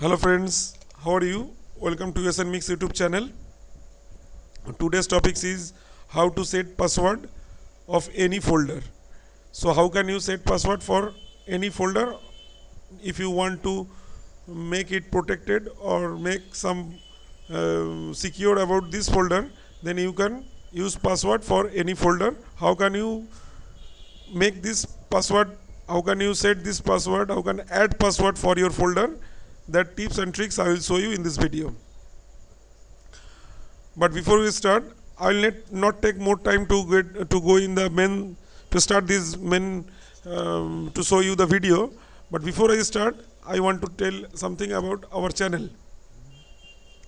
Hello friends, how are you? Welcome to SN Mix YouTube channel. Today's topic is how to set password of any folder. So how can you set password for any folder? If you want to make it protected or make some secure about this folder, then you can use password for any folder. How can you make this password? How can you set this password? How can add password for your folder? That tips and tricks I will show you in this video. But before we start, I will not take more time to go in the main to start this main to show you the video. But before I start, I want to tell something about our channel.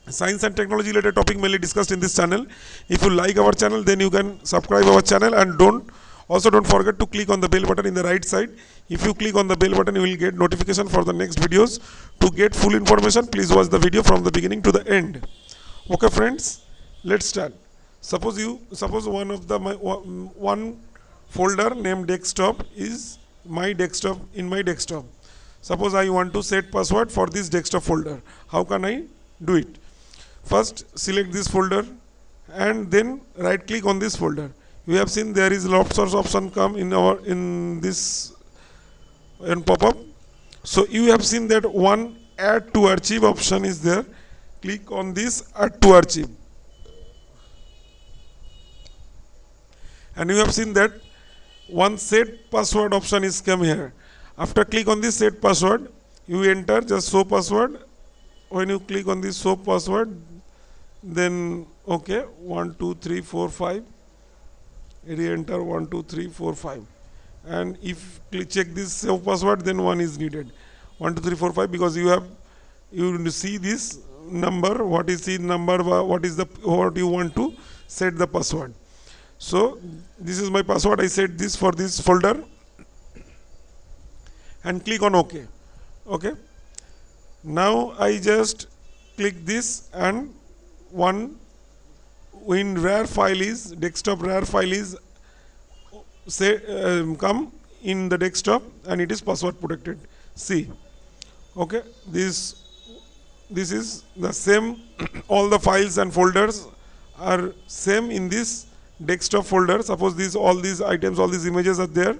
Science and technology related topic mainly discussed in this channel. If you like our channel, then you can subscribe our channel and don't forget to click on the bell button in the right side. If you click on the bell button, you will get notification for the next videos. To get full information, please watch the video from the beginning to the end. Okay friends, let's start. Suppose one folder named desktop is my desktop. In my desktop, suppose I want to set password for this desktop folder. How can I do it? First select this folder and then right click on this folder. You have seen there is lots of option come in this and pop up. So you have seen that one add to archive option is there. Click on this add to archive, and you have seen that one set password option is come here. After click on this set password, you enter just show password. When you click on this show password, then okay 1 2 3 4 5, re-enter 1 2 3 4 5, and if check this save password, then 1 is needed. 1 2 3 4 5, because you see this number, what is the number, what you want to set the password. So this is my password. I set this for this folder and click on OK. Okay, now I just click this and one WinRAR file is desktop RAR file is come in the desktop, and it is password protected. See, okay, this is the same. All the files and folders are same in this desktop folder. Suppose all these items, all these images are there,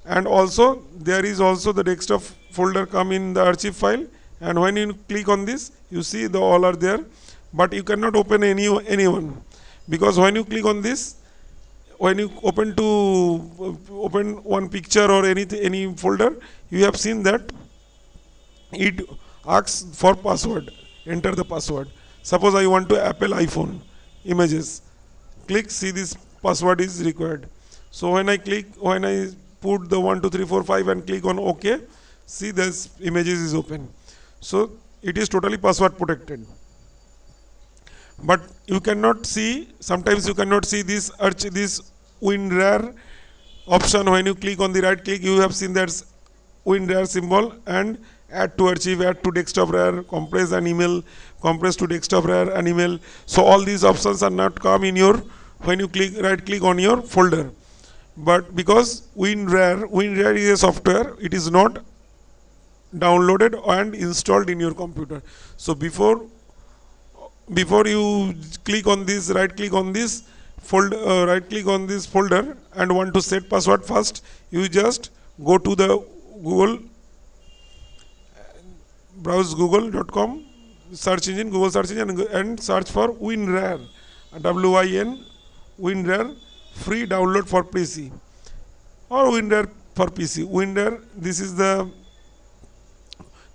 and also there is also the desktop folder come in the archive file. And when you click on this, you see the all are there, but you cannot open anyone, because when you click on this, when you open one picture or any folder, you have seen that it asks for password. Enter the password. Suppose I want to Apple iPhone images. Click, see this password is required. So when I put the 1 2 3 4 5 and click on OK, see this images is open. So it is totally password protected. But you cannot see, sometimes you cannot see this WinRAR option. When you click on the right click, you have seen that WinRAR symbol and add to archive, add to desktop RAR, compress an email, compress to desktop RAR an email. So all these options are not come in your, when you right click on your folder. But because WinRAR is a software, it is not downloaded and installed in your computer. So before you click on this, right click on this folder and want to set password, first you just go to the Google, browse google.com search engine, Google search engine, and search for WinRAR, WIN, WinRAR free download for PC, or WinRAR for PC. WinRAR,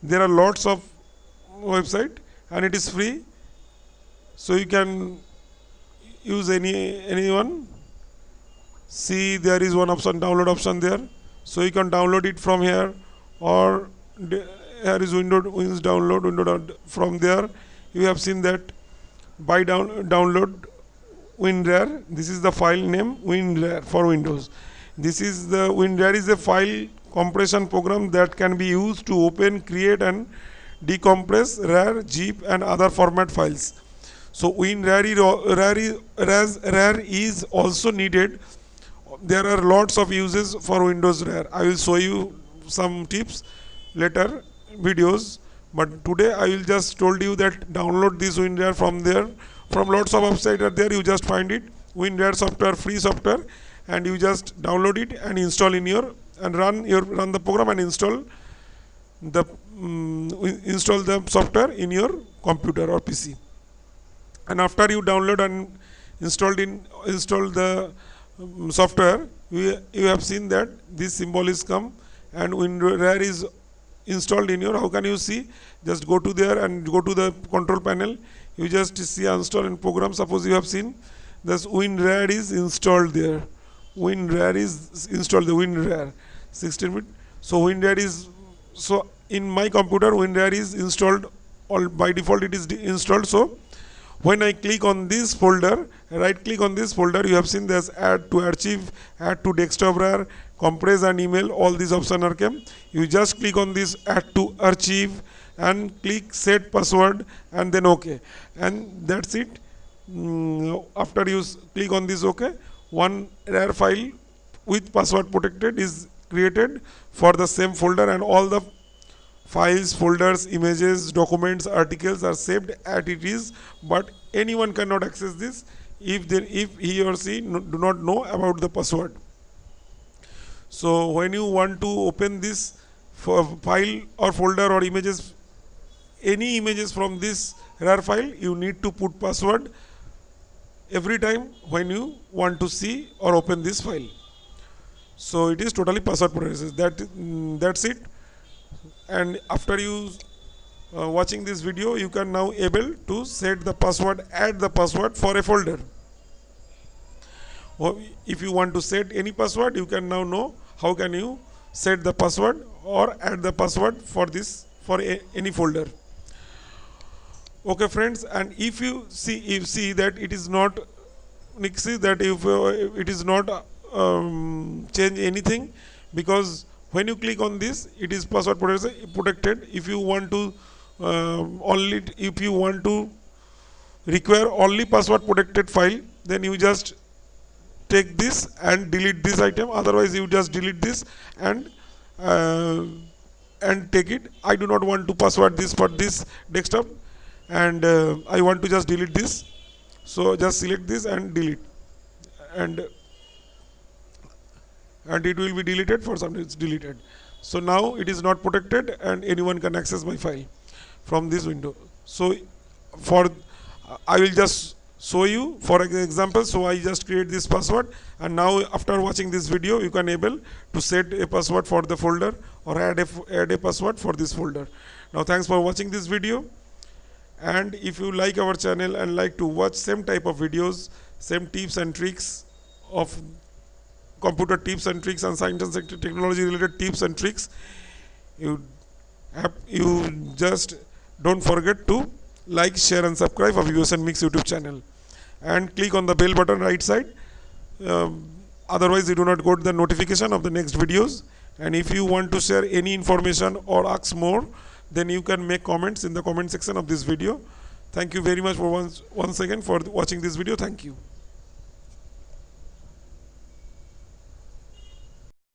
there are lots of website and it is free, so you can use anyone. See, there is one option, download option there, so you can download it from here, or here is Windows download from there. You have seen that by download WinRAR. This is the file name, WinRAR for Windows. This is the WinRAR is a file compression program that can be used to open, create and decompress RAR, zip and other format files. So WinRAR is also needed. There are lots of uses for Windows RAR. I will show you some tips later videos, But today I will just told you that download this WinRAR from there, from lots of websites are there. You just find it, WinRAR software, free software, and you just download it and install in your and run the program and install the software in your computer or PC. And after you download and install the software, you have seen that this symbol is come and WinRAR is installed in your. How can you see? Just go to there and go to the control panel. You just see install in program. Suppose you have seen this WinRAR is installed there. WinRAR is installed, the WinRAR 16-bit. So WinRAR is, so in my computer WinRAR is installed, all by default it is installed. So when I click on this folder, right click on this folder, you have seen there's add to archive, add to desktop RAR, compress and email, all these options are came. You just click on this add to archive and click set password and then OK, and that's it. After you click on this OK, one RAR file with password protected is created for the same folder, and all the files, folders, images, documents, articles are saved as it is, but anyone cannot access this if he or she do not know about the password. So when you want to open this file or folder or images, any images from this RAR file, you need to put password every time when you want to see or open this file. So it is totally password protected. That's it. And after you watching this video, you can now able to set the password, add the password for a folder. Or if you want to set any password, you can now know how can you set the password or add the password for this, for any folder. Okay friends, and if you see that it is not, see that if it is not change anything, because when you click on this, it is password protected. If you want to require only password protected file, then you just take this and delete this item. Otherwise you just delete this and take it. I do not want to password this for this desktop, and I want to just delete this. So just select this and delete, and it will be deleted. For some it's deleted. So now it is not protected and anyone can access my file from this window. So for I will just show you for example. So I just create this password, and now after watching this video, you can able to set a password for the folder or add a password for this folder. Now thanks for watching this video, and if you like our channel and like to watch same type of videos, same tips and tricks of computer tips and tricks and science and technology related tips and tricks, you just don't forget to like, share and subscribe of USN Mix YouTube channel, and click on the bell button right side. Otherwise you do not get the notification of the next videos. And if you want to share any information or ask more, then you can make comments in the comment section of this video. Thank you very much for once again for watching this video. Thank you.